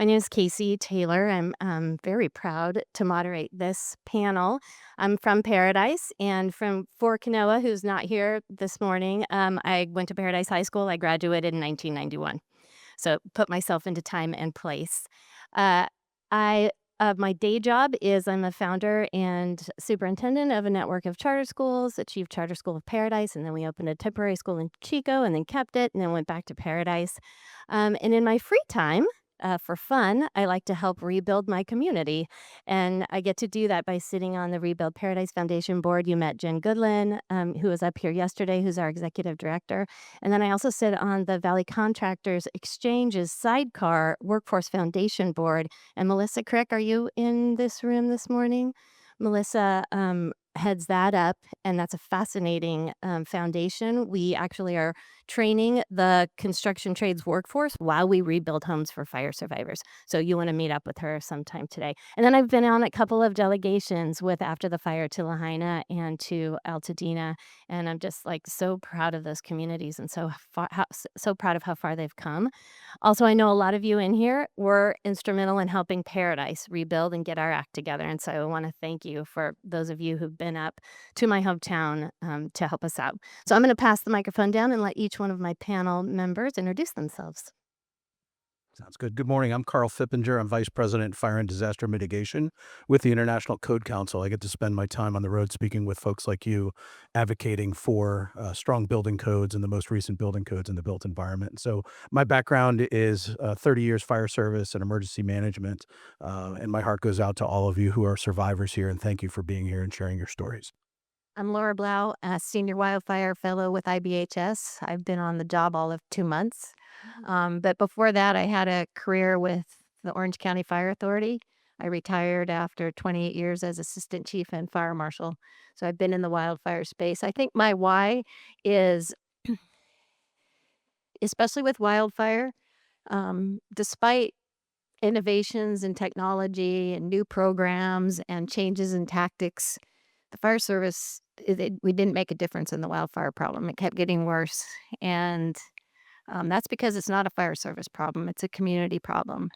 My name is Casey Taylor. I'm very proud to moderate this panel. I'm from Paradise and from for Kanoa, who's not here this morning. I went to Paradise High School. I graduated in 1991. So put myself into time and place. Uh, I my day job is I'm a founder and superintendent of a network of charter schools, Achieve Charter School of Paradise, and then we opened a temporary school in Chico, and then kept it, and then went back to Paradise. And in my free time, for fun, I like to help rebuild my community, and I get to do that by sitting on the Rebuild Paradise Foundation board. You met Jen Goodlin, who was up here yesterday, who's our executive director. And then I also sit on the Valley Contractors Exchange's Sidecar Workforce Foundation Board. And Melissa Crick, are you in this room this morning? Melissa heads that up, and that's a fascinating foundation. We actually are training the construction trades workforce while we rebuild homes for fire survivors. So you want to meet up with her sometime today. And then I've been on a couple of delegations with After the Fire to Lahaina and to Altadena, and I'm just like so proud of those communities and so proud of how far they've come. Also, I know a lot of you in here were instrumental in helping Paradise rebuild and get our act together. And so I want to thank you for those of you who've been up to my hometown to help us out. So I'm going to pass the microphone down and let each one of my panel members introduce themselves. Sounds good. Good morning. I'm Karl Flippinger. I'm Vice President, Fire and Disaster Mitigation with the International Code Council. I get to spend my time on the road speaking with folks like you, advocating for strong building codes and the most recent building codes in the built environment. So my background is 30 years fire service and emergency management, and my heart goes out to all of you who are survivors here, and thank you for being here and sharing your stories. I'm Laura Blaul, a senior wildfire fellow with IBHS. I've been on the job all of 2 months. But before that, I had a career with the Orange County Fire Authority. I retired after 28 years as assistant chief and fire marshal. So I've been in the wildfire space. I think my why is, especially with wildfire, despite innovations in technology and new programs and changes in tactics, the fire service, we didn't make a difference in the wildfire problem. It kept getting worse. And that's because it's not a fire service problem, it's a community problem.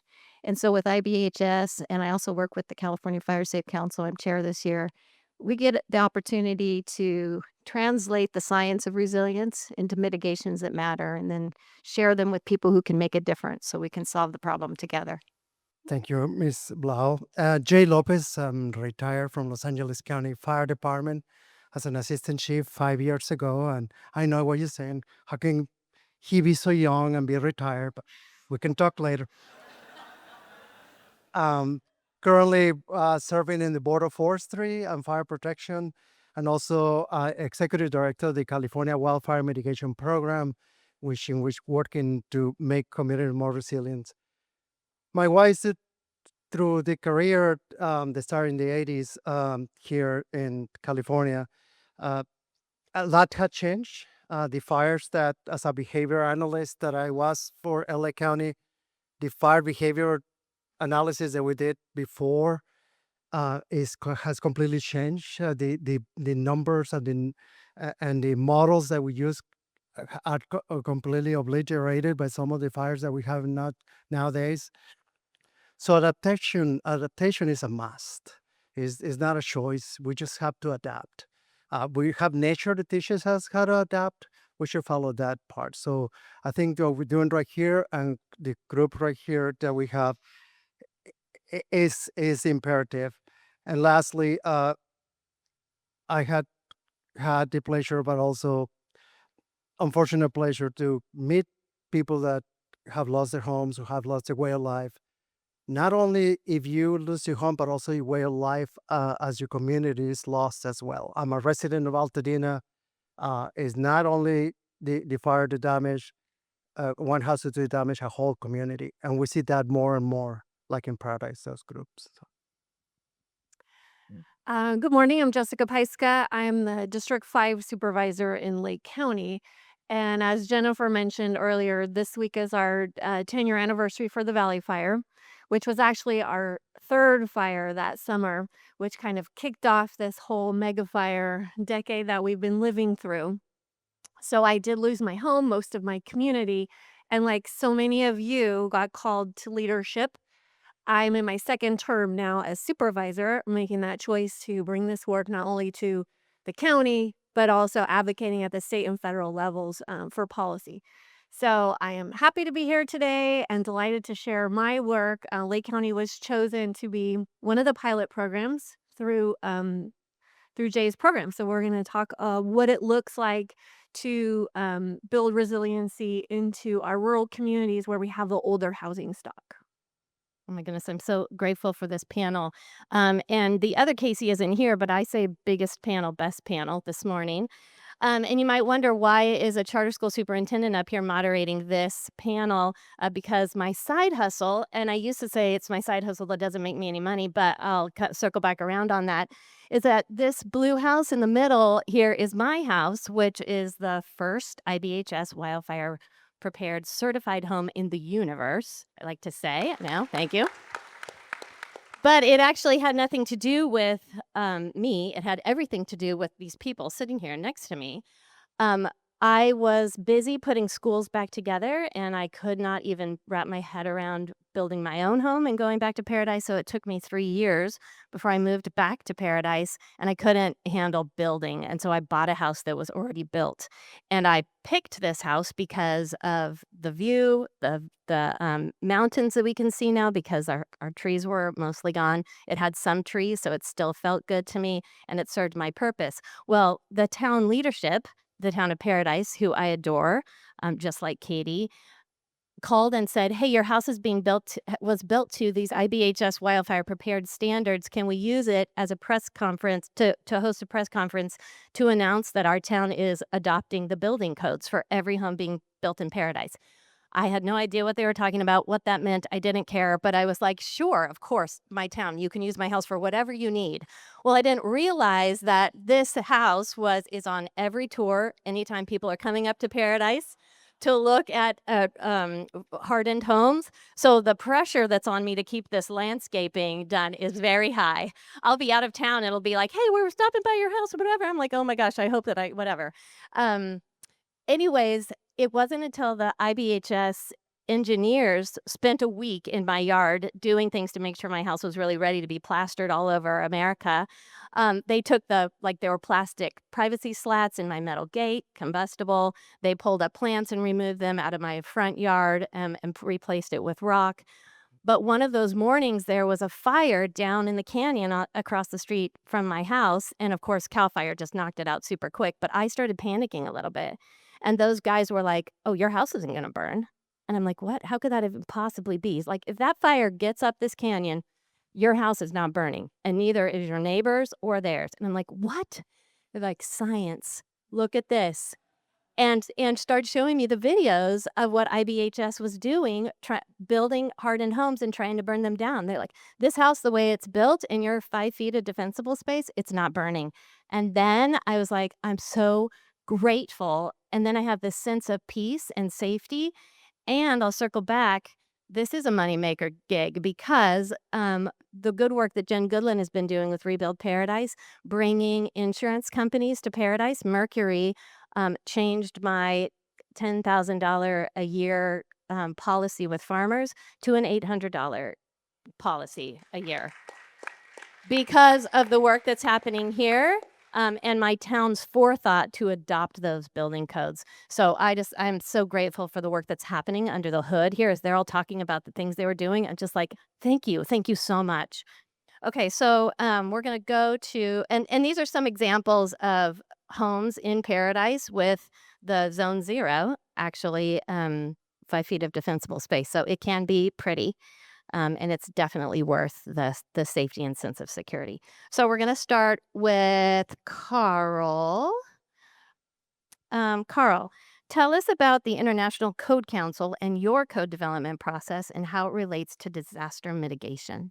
And so with IBHS, and I also work with the California Fire Safe Council, I'm chair this year, we get the opportunity to translate the science of resilience into mitigations that matter and then share them with people who can make a difference so we can solve the problem together. Thank you, Ms. Blaul. Jay Lopez, retired from Los Angeles County Fire Department as an assistant chief 5 years ago. And I know what you're saying. How can he be so young and be retired? But we can talk later. Currently serving in the Board of Forestry and Fire Protection, and also executive director of the California Wildfire Mitigation Program, which working to make communities more resilient. My wife, through the career that started in the 80s here in California, a lot had changed. The fires that, as a behavior analyst that I was for LA County, the fire behavior analysis that we did before has completely changed. The numbers and the models that we use are completely obliterated by some of the fires that we have not nowadays. So adaptation is a must. Is not a choice. We just have to adapt. We have nature that teaches us how to adapt. We should follow that part. So I think what we're doing right here and the group right here that we have is imperative. And lastly, I had the pleasure, but also unfortunate pleasure to meet people that have lost their homes, who have lost their way of life. Not only if you lose your home, but also your way of life as your community is lost as well. I'm a resident of Altadena. Is not only the fire to damage one house to damage a whole community, and we see that more and more, like in Paradise, those groups. Good morning. I'm Jessica Pyska. I'm the District 5 supervisor in Lake County. And as Jennifer mentioned earlier, this week is our 10-year anniversary for the Valley Fire, which was actually our third fire that summer, which kind of kicked off this whole mega fire decade that we've been living through. So I did lose my home, most of my community, and like so many of you, got called to leadership I'm in my second term now as supervisor, making that choice to bring this work not only to the county, but also advocating at the state and federal levels for policy. So I am happy to be here today and delighted to share my work. Lake County was chosen to be one of the pilot programs through Jay's program. So we're going to talk what it looks like to build resiliency into our rural communities where we have the older housing stock. Oh my goodness, I'm so grateful for this panel. And the other Casey isn't here, but I say biggest panel, best panel this morning. And you might wonder, why is a charter school superintendent up here moderating this panel? Because my side hustle, and I used to say it's my side hustle that doesn't make me any money, but I'll circle back around on that, is that this blue house in the middle here is my house, which is the first IBHS wildfire prepared certified home in the universe, I like to say. No, thank you. But it actually had nothing to do with me. It had everything to do with these people sitting here next to me. I was busy putting schools back together, and I could not even wrap my head around building my own home and going back to Paradise. So it took me 3 years before I moved back to Paradise, and I couldn't handle building. And so I bought a house that was already built. And I picked this house because of the view, the mountains that we can see now, because our trees were mostly gone. It had some trees, so it still felt good to me, and it served my purpose. Well, the town leadership, the town of Paradise, who I adore, just like Katie, called and said, "Hey, your house is being built, was built to these IBHS wildfire prepared standards. Can we use it as a press conference to host a press conference to announce that our town is adopting the building codes for every home being built in Paradise?" I had no idea what they were talking about, what that meant. I didn't care, but I was like, sure, of course, my town, you can use my house for whatever you need. Well, I didn't realize that this house is on every tour anytime people are coming up to Paradise to look at hardened homes. So the pressure that's on me to keep this landscaping done is very high. I'll be out of town. It'll be like, hey, we're stopping by your house or whatever. I'm like, oh my gosh, I hope that whatever. Anyways, it wasn't until the IBHS engineers spent a week in my yard doing things to make sure my house was really ready to be plastered all over America. They took there were plastic privacy slats in my metal gate, combustible. They pulled up plants and removed them out of my front yard and replaced it with rock. But one of those mornings, there was a fire down in the canyon across the street from my house. And of course, CAL FIRE just knocked it out super quick. But I started panicking a little bit. And those guys were like, "Oh, your house isn't going to burn." And I'm like, "What? How could that even possibly be?" He's like, "If that fire gets up this canyon, your house is not burning. And neither is your neighbors or theirs." And I'm like, "What?" They're like, "Science. Look at this." And started showing me the videos of what IBHS was doing, building hardened homes and trying to burn them down. They're like, "This house, the way it's built in your 5 feet of defensible space, it's not burning." And then I was like, I'm so grateful. And then I have this sense of peace and safety. And I'll circle back. This is a moneymaker gig because the good work that Jen Goodland has been doing with Rebuild Paradise, bringing insurance companies to Paradise. Mercury changed my $10,000 a year policy with farmers to an $800 policy a year because of the work that's happening here. And my town's forethought to adopt those building codes. So I'm so grateful for the work that's happening under the hood here as they're all talking about the things they were doing. I'm just like, thank you so much. Okay, so we're gonna go to, and these are some examples of homes in Paradise with the zone 0, actually 5 feet of defensible space. So it can be pretty. And it's definitely worth the safety and sense of security. So we're going to start with Karl. Karl, tell us about the International Code Council and your code development process and how it relates to disaster mitigation.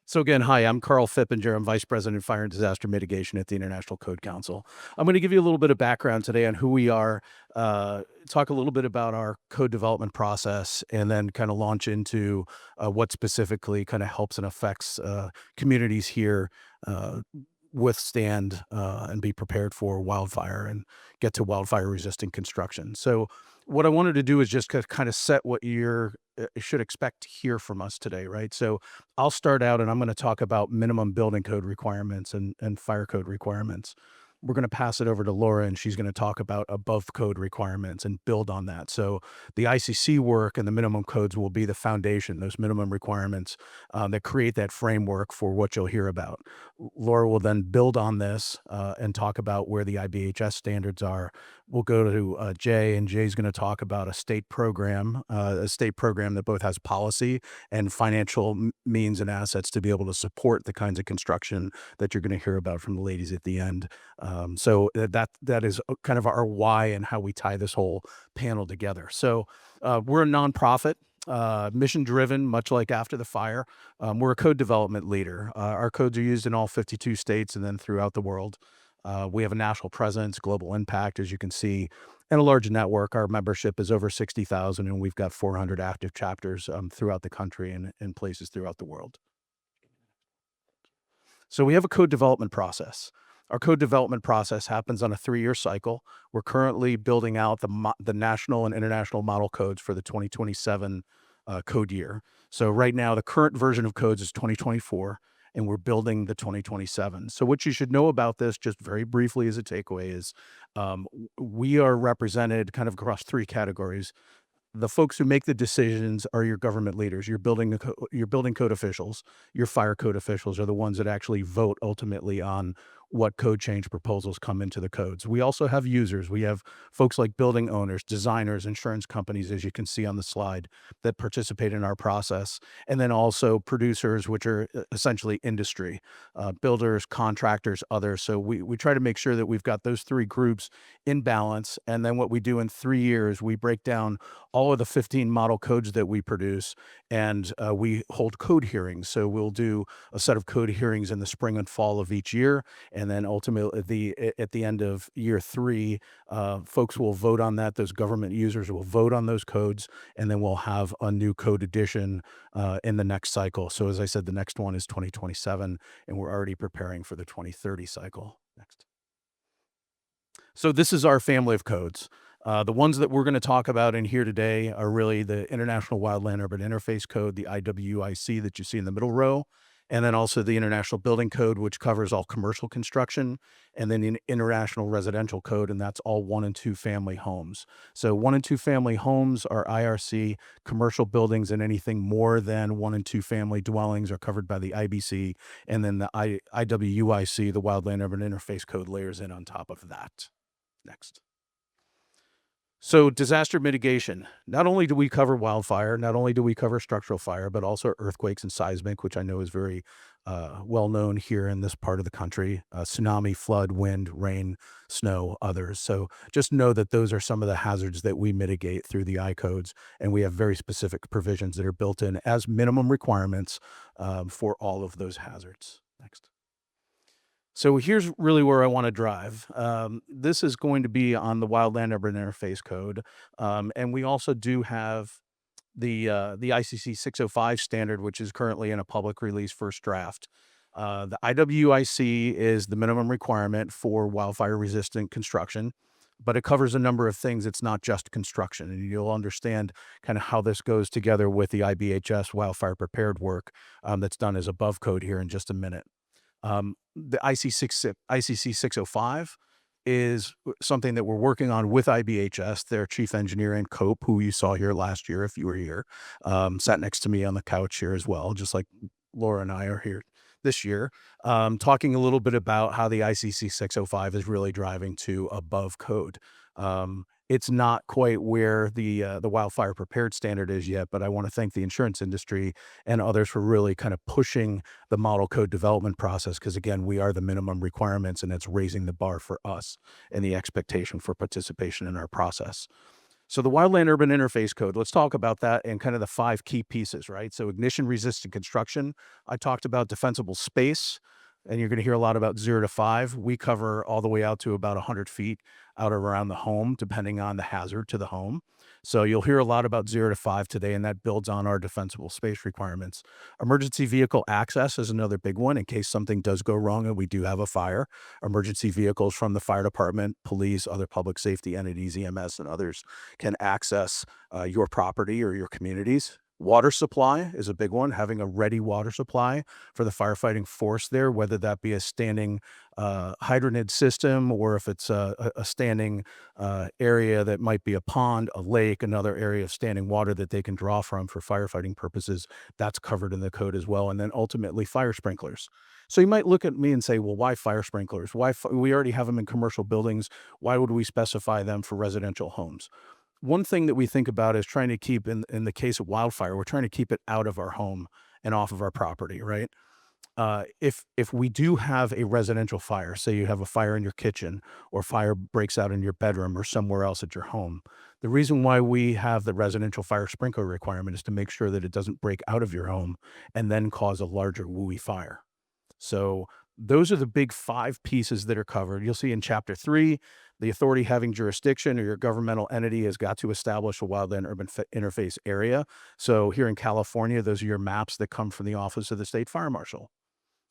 So again, hi, I'm Karl Flippinger. I'm Vice President of Fire and Disaster Mitigation at the International Code Council. I'm going to give you a little bit of background today on who we are, talk a little bit about our code development process, and then kind of launch into what specifically kind of helps and affects communities here withstand and be prepared for wildfire and get to wildfire resistant construction. So what I wanted to do is just kind of set what you're should expect to hear from us today, right? So I'll start out and I'm going to talk about minimum building code requirements and fire code requirements. We're going to pass it over to Laura, and she's going to talk about above code requirements and build on that. So the ICC work and the minimum codes will be the foundation, those minimum requirements that create that framework for what you'll hear about. Laura will then build on this and talk about where the IBHS standards are. We'll go to Jay, and Jay's going to talk about a state program that both has policy and financial means and assets to be able to support the kinds of construction that you're going to hear about from the ladies at the end. So that is kind of our why and how we tie this whole panel together. So we're a nonprofit. Mission driven, much like After the Fire. We're a code development leader. Our codes are used in all 52 states and then throughout the world. We have a national presence, global impact, as you can see, and a large network. Our membership is over 60,000, and we've got 400 active chapters throughout the country and in places throughout the world. So we have a code development process. Our code development process happens on a 3-year cycle. We're currently building out the national and international model codes for the 2027 code year. So right now, the current version of codes is 2024, and we're building the 2027. So what you should know about this, just very briefly as a takeaway, is we are represented kind of across 3 categories. The folks who make the decisions are your government leaders. Your building code officials, your fire code officials are the ones that actually vote ultimately on what code change proposals come into the codes. We also have users. We have folks like building owners, designers, insurance companies, as you can see on the slide, that participate in our process. And then also producers, which are essentially industry, builders, contractors, others. So we try to make sure that we've got those 3 groups in balance. And then what we do in 3 years, we break down all of the 15 model codes that we produce, and we hold code hearings. So we'll do a set of code hearings in the spring and fall of each year. And then ultimately at the end of year 3, folks will vote on that. Those government users will vote on those codes, and then we'll have a new code edition in the next cycle. So as I said, the next one is 2027, and we're already preparing for the 2030 cycle. Next. So this is our family of codes. The ones that we're going to talk about in here today are really the International Wildland Urban Interface Code, the IWIC that you see in the middle row, and then also the International Building Code, which covers all commercial construction, and then the International Residential Code, and that's all 1 and 2 family homes. So 1 and 2 family homes are IRC, commercial buildings and anything more than 1 and 2 family dwellings are covered by the IBC, and then the IWIC, the Wildland Urban Interface Code, layers in on top of that. Next. So disaster mitigation. Not only do we cover wildfire, not only do we cover structural fire, but also earthquakes and seismic, which I know is very well known here in this part of the country. Tsunami, flood, wind, rain, snow, others. So just know that those are some of the hazards that we mitigate through the I-codes, and we have very specific provisions that are built in as minimum requirements for all of those hazards. Next. So here's really where I want to drive. This is going to be on the Wildland Urban Interface Code. And we also do have the ICC 605 standard, which is currently in a public release first draft. The IWIC is the minimum requirement for wildfire-resistant construction, but it covers a number of things. It's not just construction, and you'll understand kind of how this goes together with the IBHS Wildfire-Prepared work that's done as above code here in just a minute. The ICC 605 is something that we're working on with IBHS. Their chief engineer, Ann Cope, who you saw here last year, if you were here, sat next to me on the couch here as well, just like Laura and I are here this year, talking a little bit about how the ICC 605 is really driving to above code. It's not quite where the Wildfire Prepared standard is yet, but I want to thank the insurance industry and others for really kind of pushing the model code development process, because again, we are the minimum requirements, and it's raising the bar for us and the expectation for participation in our process. So the Wildland Urban Interface Code, let's talk about that and kind of the 5 key pieces, right? So ignition resistant construction. I talked about defensible space, and you're going to hear a lot about 0 to 5. We cover all the way out to about 100 feet out around the home, depending on the hazard to the home. So you'll hear a lot about 0 to 5 today, and that builds on our defensible space requirements. Emergency vehicle access is another big one in case something does go wrong and we do have a fire. Emergency vehicles from the fire department, police, other public safety entities, EMS, and others can access your property or your communities Water supply is a big one, having a ready water supply for the firefighting force there, whether that be a standing hydranted system or if it's a standing area that might be a pond, a lake, another area of standing water that they can draw from for firefighting purposes. That's covered in the code as well. And then ultimately fire sprinklers. So you might look at me and say, well, why fire sprinklers? We already have them in commercial buildings. Why would we specify them for residential homes? One thing that we think about is trying to keep in the case of wildfire, we're trying to keep it out of our home and off of our property, right? If we do have a residential fire, say you have a fire in your kitchen or fire breaks out in your bedroom or somewhere else at your home, the reason why we have the residential fire sprinkler requirement is to make sure that it doesn't break out of your home and then cause a larger WUI fire. So those are the big 5 pieces that are covered. You'll see in Chapter 3, the authority having jurisdiction or your governmental entity has got to establish a wildland urban interface area. So here in California, those are your maps that come from the Office of the State Fire Marshal.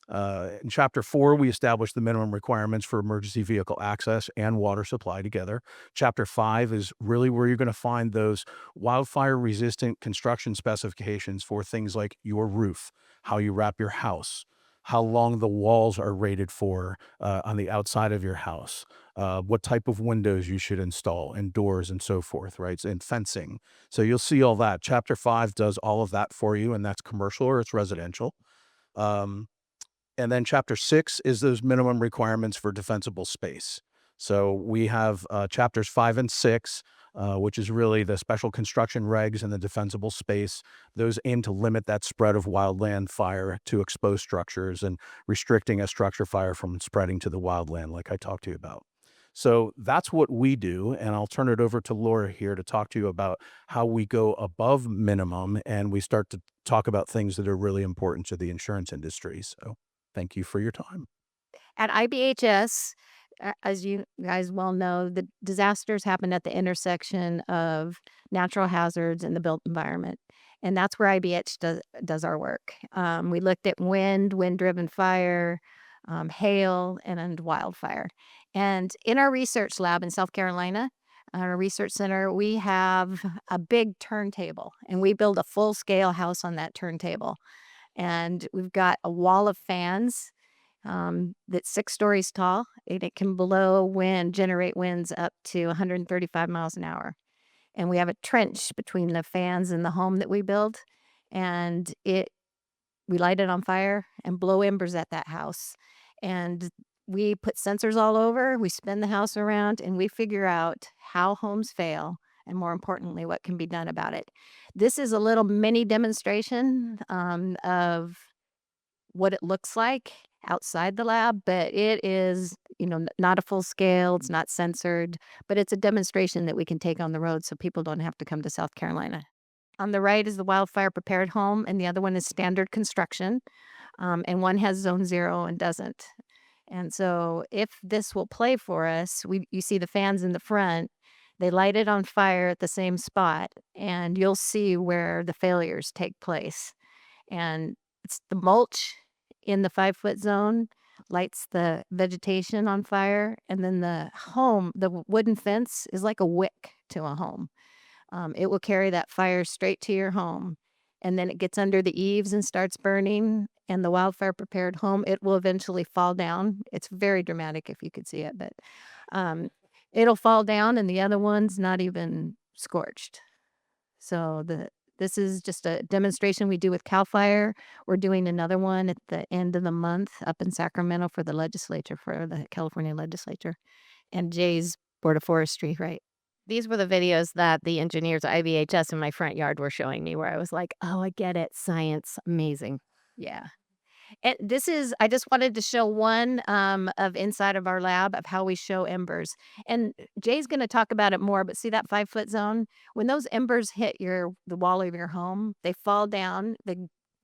In Chapter 4, we established the minimum requirements for emergency vehicle access and water supply together. Chapter 5 is really where you're going to find those wildfire-resistant construction specifications for things like your roof, how you wrap your house, how long the walls are rated for on the outside of your house, what type of windows you should install, and doors and so forth, right? And fencing. So you'll see all that. Chapter 5 does all of that for you, and that's commercial or it's residential. Um, and then Chapter 6 is those minimum requirements for defensible space. So we have Chapters 5 and 6, which is really the special construction regs and the defensible space. Those aim to limit that spread of wildland fire to exposed structures and restricting a structure fire from spreading to the wildland, like I talked to you about. So that's what we do, and I'll turn it over to Laura here to talk to you about how we go above minimum and we start to talk about things that are really important to the insurance industry. So thank you for your time. At IBHS, as you guys well know, the disasters happen at the intersection of natural hazards and the built environment. And that's where IBH does our work. We looked at wind-driven fire, hail, and wildfire. And in our research lab in South Carolina, our research center, we have a big turntable, and we build a full-scale house on that turntable. And we've got a wall of fans that's 6 stories tall, and it can generate winds up to 135 miles an hour. And we have a trench between the fans and the home that we build, and we light it on fire and blow embers at that house. And we put sensors all over, we spin the house around, and we figure out how homes fail and, more importantly, what can be done about it. This is a little mini demonstration of what it looks like outside the lab, but it is, not a full scale, it's not censored, but it's a demonstration that we can take on the road so people don't have to come to South Carolina. On the right is the wildfire-prepared home, and the other one is standard construction, and one has zone 0 and doesn't. And so if this will play for us, you see the fans in the front, they light it on fire at the same spot, and you'll see where the failures take place. And it's the mulch in the 5-foot zone lights the vegetation on fire, and then the wooden fence is like a wick to a home. It will carry that fire straight to your home, and then it gets under the eaves and starts burning, and the wildfire-prepared home, it will eventually fall down. It's very dramatic if you could see it, but it'll fall down, and the other one's not even scorched. So this is just a demonstration we do with CAL FIRE. We're doing another one at the end of the month up in Sacramento for the California legislature, and Jay's Board of Forestry, right? These were the videos that the engineers at IBHS in my front yard were showing me where I was like, oh, I get it. Science. Amazing. Yeah. And I just wanted to show one of inside of our lab of how we show embers. And Jay's going to talk about it more, but see that 5-foot zone? When those embers hit the wall of your home, they fall down. They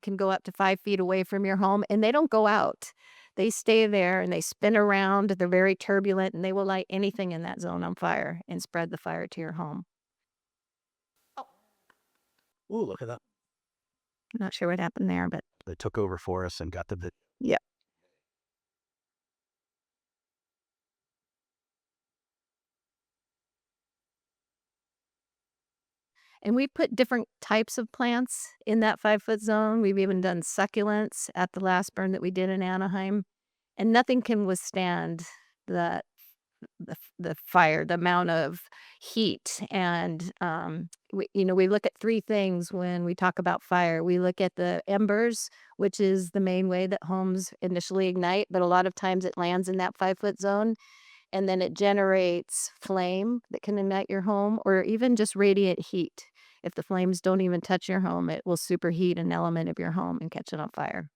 can go up to 5 feet away from your home, and they don't go out. They stay there and they spin around. They're very turbulent, and they will light anything in that zone on fire and spread the fire to your home. Ooh, look at that. I'm not sure what happened there, but They took over for us and got the yeah. And we put different types of plants in that 5-foot zone. We've even done succulents at the last burn that we did in Anaheim. And nothing can withstand the the fire, the amount of heat. And we look at three things when we talk about fire. We look at the embers, which is the main way that homes initially ignite, but a lot of times it lands in that 5-foot zone, and then it generates flame that can ignite your home, or even just radiant heat. If the flames don't even touch your home, it will superheat an element of your home and catch it on fire.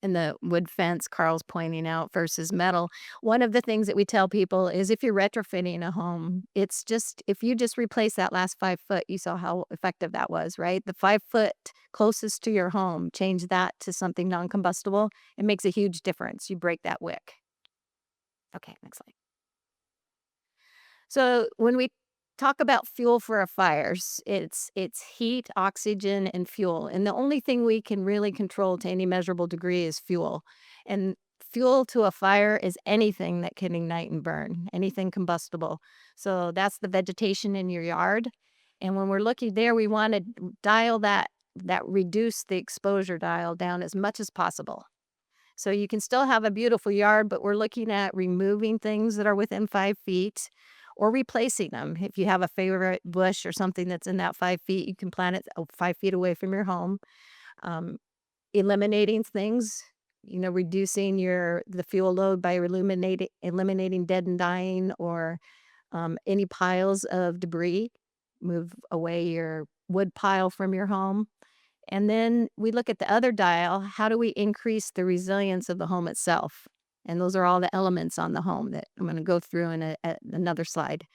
And the wood fence Carl's pointing out versus metal. One of the things that we tell people is if you're retrofitting a home, it's just if you just replace that last 5 foot, you saw how effective that was, right? The 5 foot closest to your home, change that to something non-combustible. It makes a huge difference. You break that wick. Okay, next slide. So when we talk about fuel for a fire, it's heat, oxygen, and fuel. And the only thing we can really control to any measurable degree is fuel. And fuel to a fire is anything that can ignite and burn, anything combustible. So that's the vegetation in your yard. And when we're looking there, we want to dial that reduce the exposure dial down as much as possible. So you can still have a beautiful yard, but we're looking at removing things that are within 5 feet or replacing them. If you have a favorite bush or something that's in that 5 feet, you can plant it 5 feet away from your home. Eliminating things, reducing the fuel load by eliminating dead and dying or any piles of debris. Move away your wood pile from your home. And then we look at the other dial. How do we increase the resilience of the home itself? And those are all the elements on the home that I'm going to go through in another slide.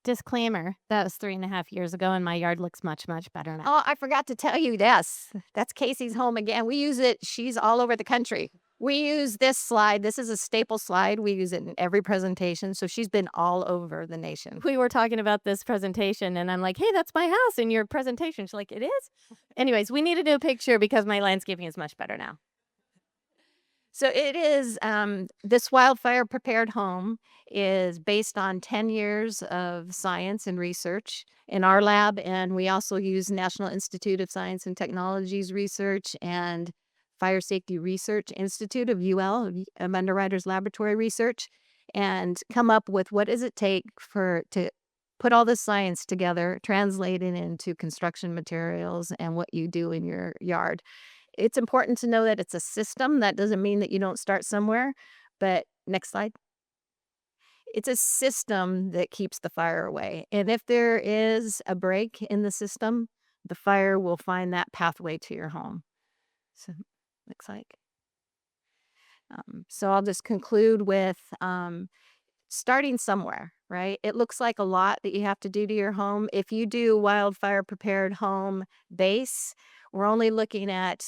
Disclaimer, that was 3.5 years ago, and my yard looks much, much better now. Oh, I forgot to tell you this. That's Casey's home again. We use it. She's all over the country. We use this slide. This is a staple slide. We use it in every presentation. So she's been all over the nation. We were talking about this presentation, and I'm like, hey, that's my house in your presentation. She's like, it is? Anyways, we need to do a picture because my landscaping is much better now. So it is, this Wildfire-Prepared home is based on 10 years of science and research in our lab, and we also use National Institute of Science and Technology's research and Fire Safety Research Institute of UL, of Underwriters Laboratory Research, and come up with what does it take to put all this science together, translate it into construction materials and what you do in your yard. It's important to know that it's a system. That doesn't mean that you don't start somewhere, but next slide. It's a system that keeps the fire away. And if there is a break in the system, the fire will find that pathway to your home. So next slide. So I'll just conclude with starting somewhere, right? It looks like a lot that you have to do to your home. If you do Wildfire-Prepared home base, we're only looking at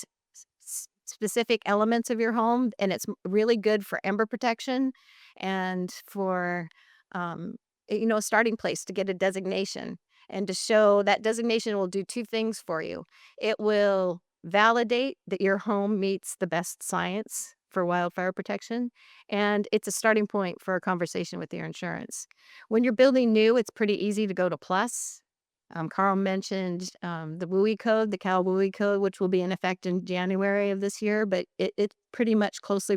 specific elements of your home, and it's really good for ember protection and for a starting place to get a designation, and to show that designation will do two things for you. It will validate that your home meets the best science for wildfire protection, and it's a starting point for a conversation with your insurance. When you're building new, it's pretty easy to go to plus. Karl mentioned the WUI code, the Cal WUI code, which will be in effect in January of this year, but it pretty much closely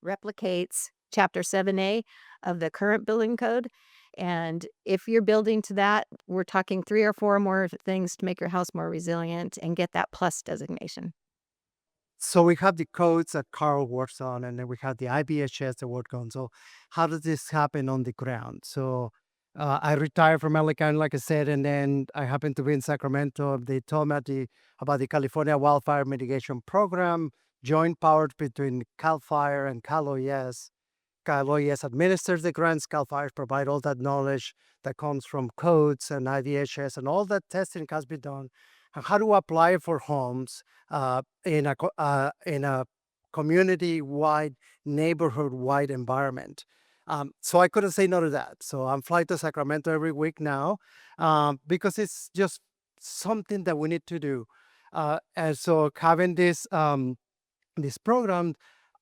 replicates Chapter 7A of the current building code. And if you're building to that, we're talking 3 or 4 more things to make your house more resilient and get that plus designation. So we have the codes that Karl works on, and then we have the IBHS that work on. So how does this happen on the ground? So I retired from LA County, like I said, and then I happened to be in Sacramento. They told me about the California Wildfire Mitigation Program, joint powered between CAL FIRE and Cal OES. Cal OES administers the grants. CAL FIRE provide all that knowledge that comes from codes and IBHS, and all that testing has been done. And how to apply for homes in a community-wide, neighborhood-wide environment. So I couldn't say no to that. So I'm flying to Sacramento every week now because it's just something that we need to do. And so having this program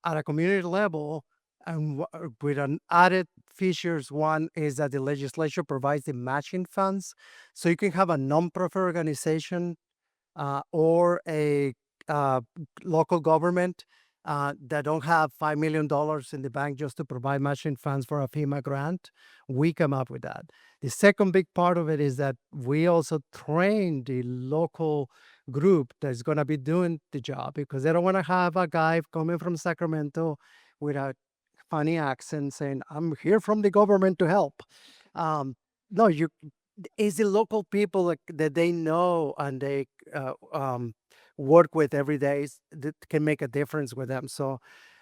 at a community level And with an added features, one is that the legislature provides the matching funds, so you can have a nonprofit organization or a uh, local government that don't have $5 million in the bank just to provide matching funds for a FEMA grant. We come up with that. The second big part of it is that we also train the local group that's going to be doing the job, because they don't want to have a guy coming from Sacramento with a funny accent saying, "I'm here from the government to help." No, it's the local people that they know and they work with every day that can make a difference with them. So,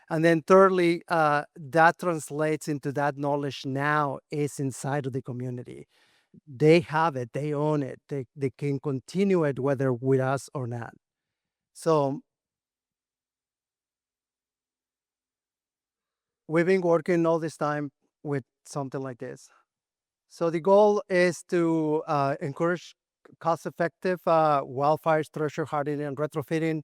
and then thirdly, that translates into that knowledge now is inside of the community. They have it, they own it, they can continue it whether with us or not. So we've been working all this time with something like this. So the goal is to encourage cost-effective wildfire structure hardening and retrofitting.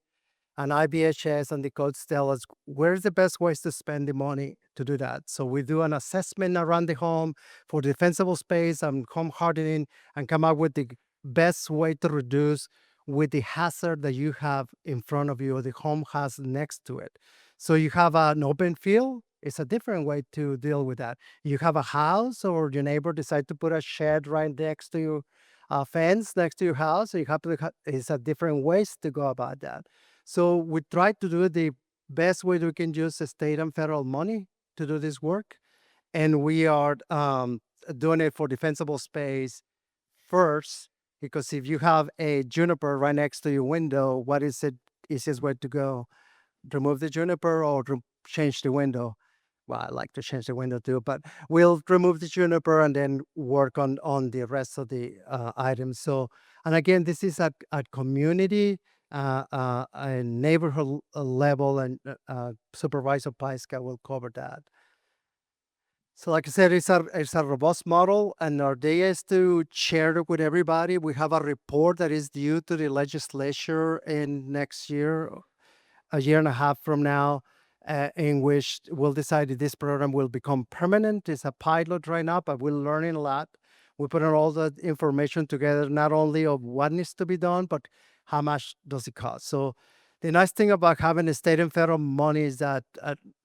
And IBHS and the codes tell us where's the best ways to spend the money to do that. So we do an assessment around the home for defensible space and home hardening and come up with the best way to reduce with the hazard that you have in front of you or the home has next to it. So you have an open field, it's a different way to deal with that. You have a house or your neighbor decide to put a shed right next to you, a fence next to your house, so you have to, it's a different ways to go about that. So we try to do it the best way we can use the state and federal money to do this work. And we are doing it for defensible space first, because if you have a juniper right next to your window, what is the easiest way to go? Remove the juniper or change the window? Well, I like to change the window too, but we'll remove the juniper and then work on the rest of the items. So, and again, this is at community, a neighborhood level, and Supervisor Pyska will cover that. So like I said, it's a robust model, and our idea is to share it with everybody. We have a report that is due to the legislature in next year, a year and a half from now, in which we'll decide if this program will become permanent. It's a pilot right now, but we're learning a lot. We put all the information together, not only of what needs to be done, but how much does it cost. So the nice thing about having the state and federal money is that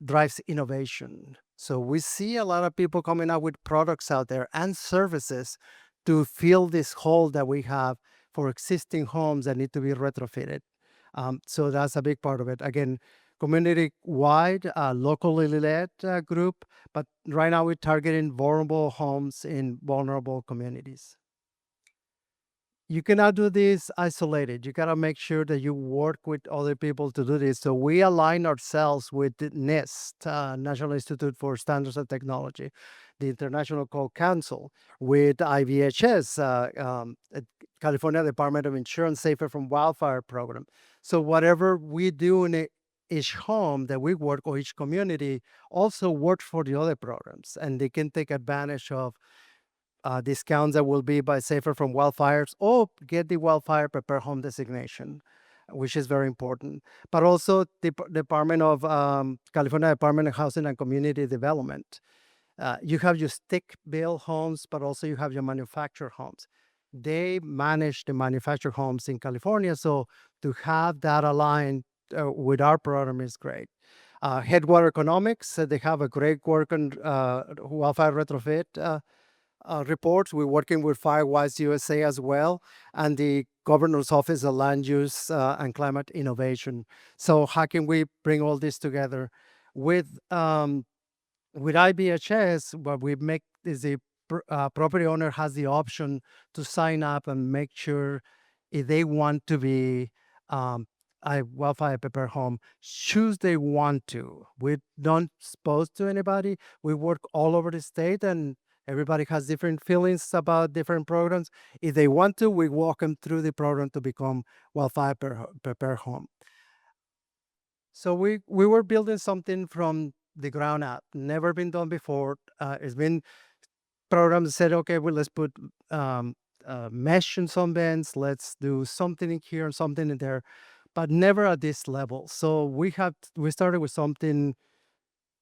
drives innovation. So we see a lot of people coming up with products out there and services to fill this hole that we have for existing homes that need to be retrofitted. So that's a big part of it. Again, community-wide, locally led group, but right now we're targeting vulnerable homes in vulnerable communities. You cannot do this isolated. You gotta make sure that you work with other people to do this. So we align ourselves with the NIST, National Institute for Standards and Technology, the International Code Council, with IVHS, California Department of Insurance Safer from Wildfire program. So whatever we do in each home that we work or each community also works for the other programs, and they can take advantage of discounts that will be by safer from wildfires or get the wildfire-prepared home designation, which is very important. But also the Department of California Department of Housing and Community Development. You have your stick-built homes, but also you have your manufactured homes. They manage the manufactured homes in California, so to have that aligned with our program is great. Headwater Economics, they have a great work on wildfire retrofit reports. We're working with Firewise USA as well, and the Governor's Office of Land Use and Climate Innovation. So how can we bring all this together? With IBHS, what we make is the property owner has the option to sign up and make sure if they want to be a wildfire prepared home, choose they want to. We don't expose to anybody. We work all over the state, and everybody has different feelings about different programs. If they want to, we walk them through the program to become wildfire prepared home. So we were building something from the ground up, never been done before. It's been programs said, okay, well, let's put mesh in some vents, let's do something in here and something in there, but never at this level. So we started with something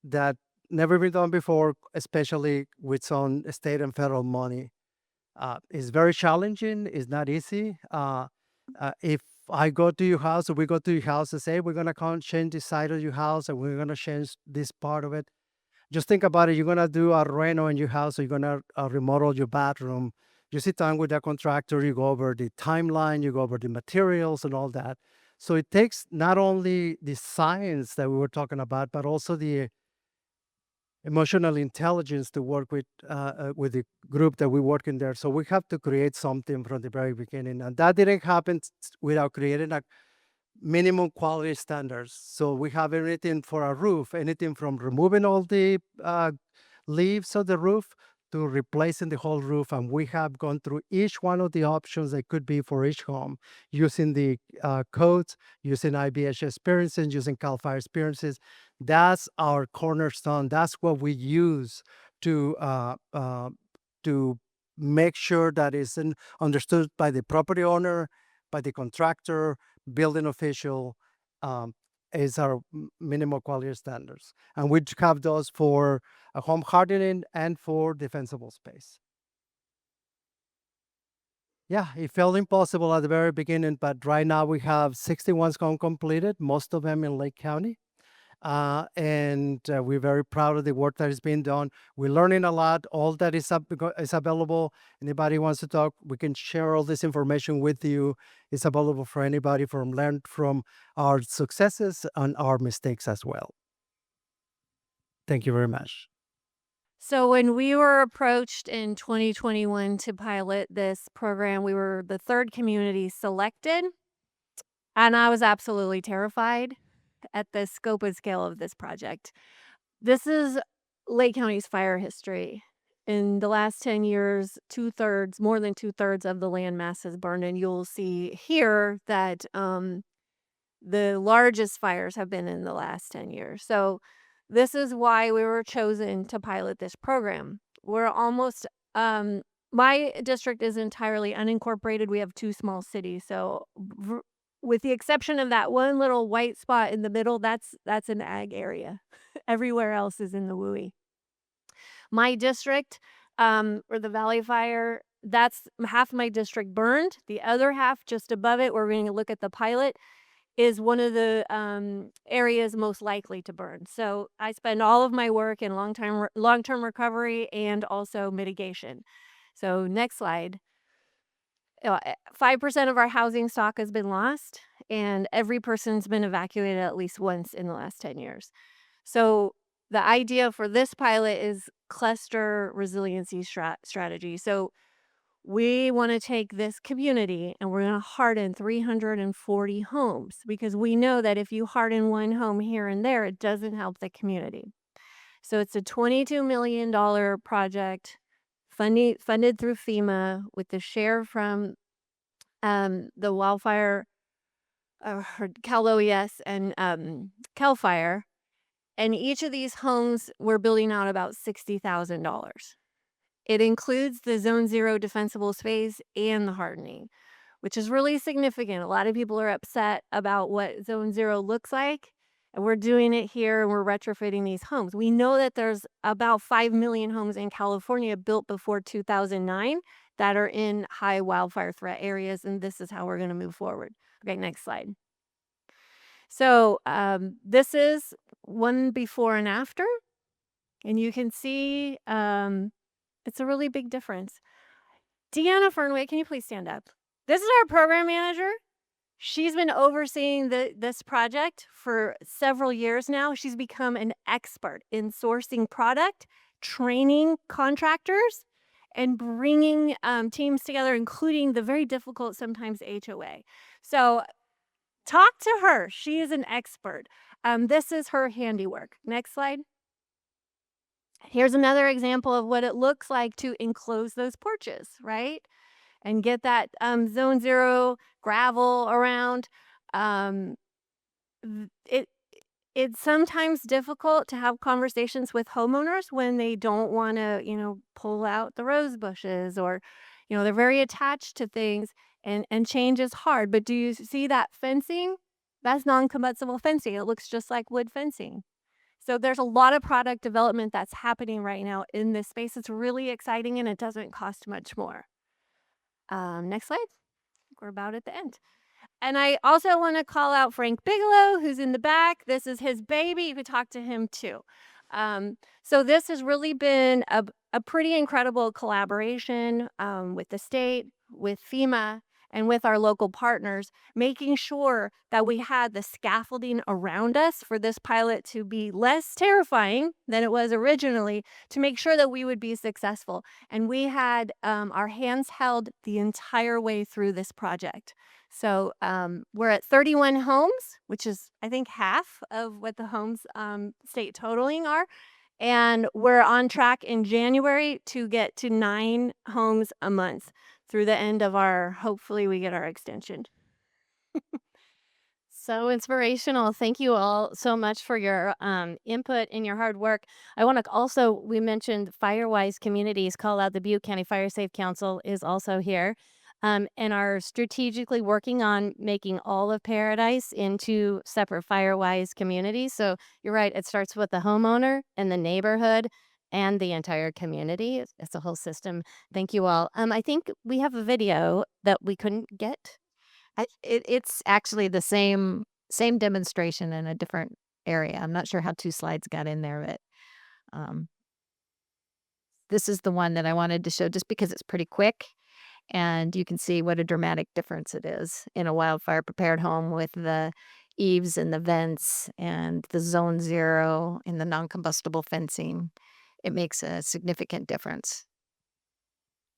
that never been done before, especially with some state and federal money. It's very challenging. It's not easy. If I go to your house or we go to your house and say, we're going to change the side of your house and we're going to change this part of it. Just think about it. You're going to do a reno in your house or you're going to remodel your bathroom. You sit down with that contractor, you go over the timeline, you go over the materials and all that. So it takes not only the science that we were talking about, but also the emotional intelligence to work with the group that we work in there. So we have to create something from the very beginning, and that didn't happen without creating a minimum quality standards. So we have everything for our roof, anything from removing all the leaves of the roof to replacing the whole roof. And we have gone through each one of the options that could be for each home using the codes, using IBS experiences, using CAL FIRE experiences. That's our cornerstone. That's what we use to make sure that it's understood by the property owner, by the contractor, building official, is our minimal quality standards. And we have those for home hardening and for defensible space. Yeah, it felt impossible at the very beginning, but right now we have 61 homes completed, most of them in Lake County. And we're very proud of the work that is being done. We're learning a lot. All that is available. Anybody wants to talk, we can share all this information with you. It's available for anybody from learn from our successes and our mistakes as well. Thank you very much. So when we were approached in 2021 to pilot this program, we were the third community selected, and I was absolutely terrified at the scope and scale of this project. This is Lake County's fire history. In the last 10 years, more than two-thirds of the land mass has burned, and you'll see here that the largest fires have been in the last 10 years. So this is why we were chosen to pilot this program. We're almost, my district is entirely unincorporated. We have 2 small cities. So with the exception of that one little white spot in the middle, that's an ag area. Everywhere else is in the WUI. My district, or the Valley Fire, that's half my district burned. The other half just above it, we're going to look at the pilot, is one of the areas most likely to burn. So I spend all of my work in long-term recovery and also mitigation. So next slide. 5% of our housing stock has been lost, and every person's been evacuated at least once in the last 10 years. So the idea for this pilot is cluster resiliency strategy. So we want to take this community and we're going to harden 340 homes, because we know that if you harden one home here and there, it doesn't help the community. So it's a $22 million project funded through FEMA with the share from the Wildfire, Cal OES, and Cal Fire. And each of these homes, we're building out about $60,000. It includes the Zone 0 defensible space and the hardening, which is really significant. A lot of people are upset about what Zone 0 looks like, and we're doing it here, and we're retrofitting these homes. We know that there's about 5 million homes in California built before 2009 that are in high wildfire threat areas, and this is how we're going to move forward. Okay, next slide. So this is one before and after, and you can see it's a really big difference. Deanna Fernway, can you please stand up? This is our program manager. She's been overseeing this project for several years now. She's become an expert in sourcing product, training contractors, and bringing teams together, including the very difficult sometimes HOA. So talk to her. She is an expert. This is her handiwork. Next slide. Here's another example of what it looks like to enclose those porches, right? And get that Zone 0 gravel around. It's sometimes difficult to have conversations with homeowners when they don't want to, pull out the rose bushes, or, they're very attached to things, and change is hard. But do you see that fencing? That's non-combustible fencing. It looks just like wood fencing. So there's a lot of product development that's happening right now in this space. It's really exciting and it doesn't cost much more. Next slide. We're about at the end. And I also want to call out Frank Bigelow, who's in the back. This is his baby. You could talk to him too. So this has really been a pretty incredible collaboration with the state, with FEMA, and with our local partners, making sure that we had the scaffolding around us for this pilot to be less terrifying than it was originally, to make sure that we would be successful. And we had our hands held the entire way through this project. So we're at 31 homes, which is, I think, half of what the homes state totaling are. And we're on track in January to get to 9 homes a month through the end of hopefully we get our extension. So inspirational. Thank you all so much for your input and your hard work. I want to also, we mentioned Firewise Communities, call out the Butte County Fire Safe Council is also here, and are strategically working on making all of Paradise into separate Firewise communities. So you're right, it starts with the homeowner and the neighborhood and the entire community. It's a whole system. Thank you all. I think we have a video that we couldn't get. It's actually the same demonstration in a different area. I'm not sure how 2 slides got in there, but this is the one that I wanted to show just because it's pretty quick, and you can see what a dramatic difference it is in a wildfire-prepared home with the eaves and the vents and the zone 0 and the non-combustible fencing. It makes a significant difference.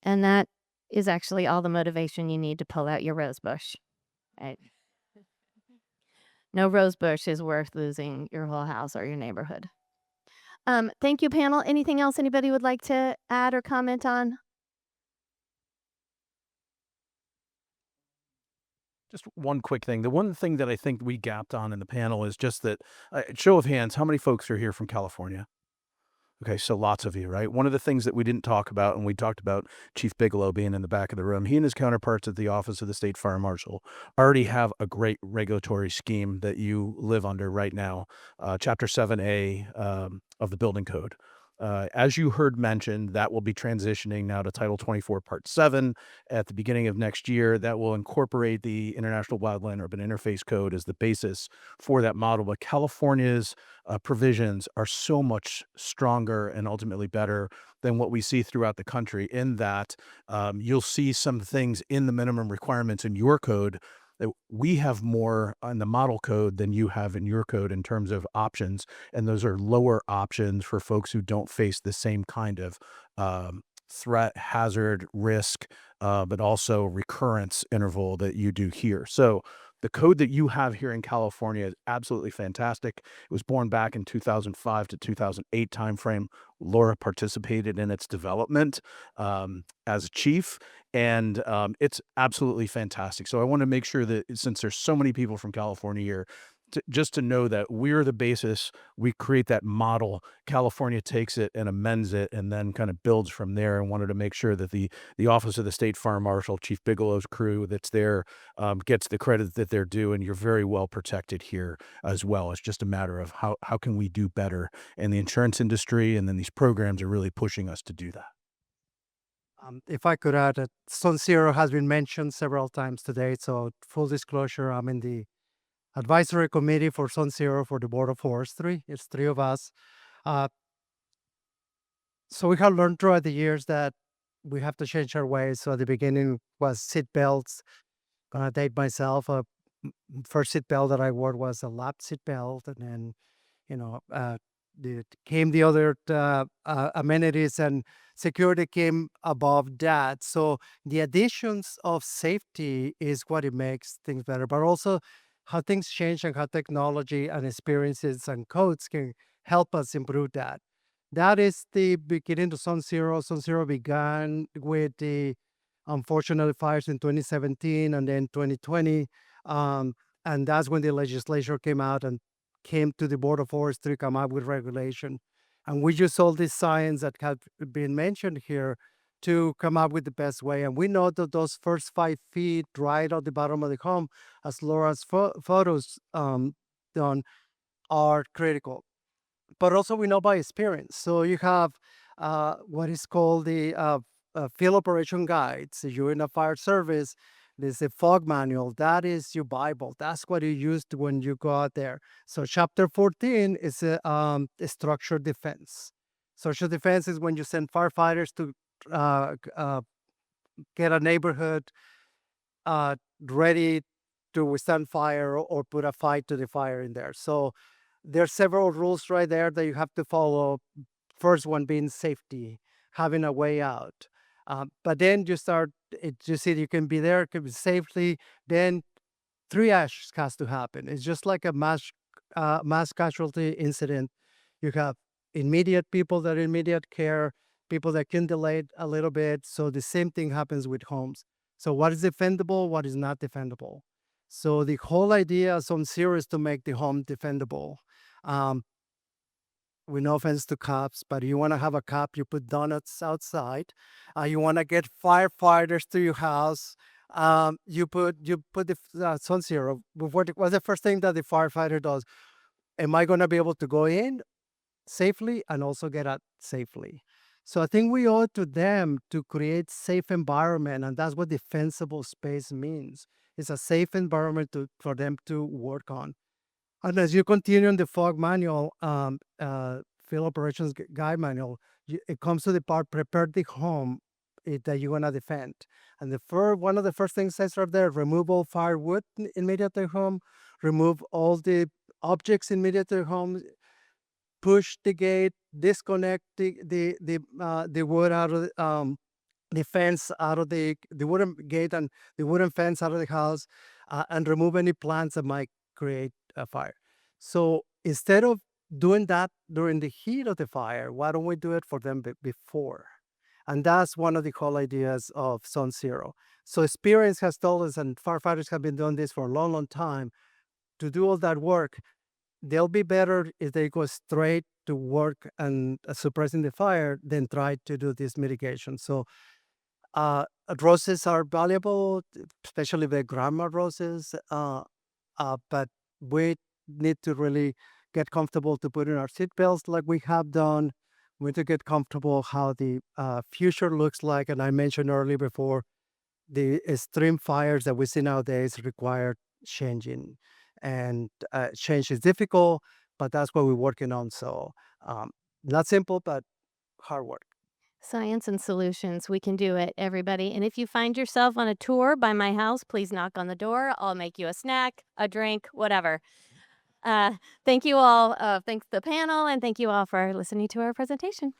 And that is actually all the motivation you need to pull out your rose bush. Right? No rose bush is worth losing your whole house or your neighborhood. Thank you, panel. Anything else anybody would like to add or comment on? Just one quick thing. The one thing that I think we gapped on in the panel is just that, show of hands, how many folks are here from California? Okay, so lots of you, right? One of the things that we didn't talk about, and we talked about Chief Bigelow being in the back of the room, he and his counterparts at the Office of the State Fire Marshal already have a great regulatory scheme that you live under right now, Chapter 7A of the Building Code. As you heard mentioned, that will be transitioning now to Title 24, Part 7 at the beginning of next year. That will incorporate the International Wildland Urban Interface Code as the basis for that model. But California's provisions are so much stronger and ultimately better than what we see throughout the country, in that you'll see some things in the minimum requirements in your code that we have more on the model code than you have in your code in terms of options. And those are lower options for folks who don't face the same kind of threat, hazard, risk, but also recurrence interval that you do here. So the code that you have here in California is absolutely fantastic. It was born back in 2005 to 2008 timeframe. Laura participated in its development as a chief, and it's absolutely fantastic. So I want to make sure that, since there's so many people from California here, just to know that we're the basis. We create that model. California takes it and amends it, and then kind of builds from there. And wanted to make sure that the Office of the State Fire Marshal, Chief Bigelow's crew that's there, gets the credit that they're due. And you're very well protected here as well. It's just a matter of how can we do better in the insurance industry, and then these programs are really pushing us to do that. If I could add, Zone 0 has been mentioned several times today. So full disclosure, I'm in the advisory committee for Zone 0 for the Board of Forestry. It's 3 of us. So we have learned throughout the years that we have to change our ways. So at the beginning was seat belts. Gonna date myself. First seat belt that I wore was a lap seat belt, and then, came the other amenities, and security came above that. So the additions of safety is what it makes things better, but also how things change and how technology and experiences and codes can help us improve that. That is the beginning to Zone 0. Zone 0 began with the unfortunate fires in 2017 and then 2020. And that's when the legislature came out and came to the Board of Forestry, come up with regulation. And we use all this science that have been mentioned here to come up with the best way. And we know that those first 5 feet right at the bottom of the home, as Laura's photos done, are critical. but also we know by experience. So you have what is called the field operation guides. If you're in a fire service, there's a fog manual. That is your Bible. That's what you use when you go out there. So chapter 14 is a structured defense. Social defense is when you send firefighters to get a neighborhood ready to withstand fire or put a fight to the fire in there. So there are several rules right there that you have to follow. First one being safety, having a way out. But then you start, you see you can be there, can be safely. Then triage has to happen. It's just like a mass casualty incident. You have immediate people that are immediate care, people that can delay it a little bit. So the same thing happens with homes. So what is defendable, what is not defendable? So the whole idea of Zone Zero is to make the home defendable. With no offense to cops, but you want to have a cop, you put donuts outside. You want to get firefighters to your house. You put the Zone Zero. What's the first thing that the firefighter does? Am I going to be able to go in safely and also get out safely? So I think we owe it to them to create safe environment, and that's what defensible space means. It's a safe environment for them to work on. And as you continue in the fog manual, field operations guide manual, it comes to the part prepare the home that you want to defend. And one of the first things says right there, remove all firewood immediately home, remove all the objects immediately home, push the gate, disconnect the wood out of the fence out of the wooden gate and the wooden fence out of the house, and remove any plants that might create a fire. So instead of doing that during the heat of the fire, why don't we do it for them before? And that's one of the whole ideas of Zone Zero. So experience has told us, and firefighters have been doing this for a long, long time, to do all that work, they'll be better if they go straight to work and suppressing the fire than try to do this mitigation. So roses are valuable, especially the grandma roses, but we need to really get comfortable to put in our seatbelts like we have done. We need to get comfortable how the future looks like. And I mentioned earlier before, the extreme fires that we see nowadays require changing. And change is difficult, but that's what we're working on. So not simple, but hard work. Science and solutions. We can do it, everybody. And if you find yourself on a tour by my house, please knock on the door. I'll make you a snack, a drink, whatever. Thank you all. Thanks to the panel, and thank you all for listening to our presentation.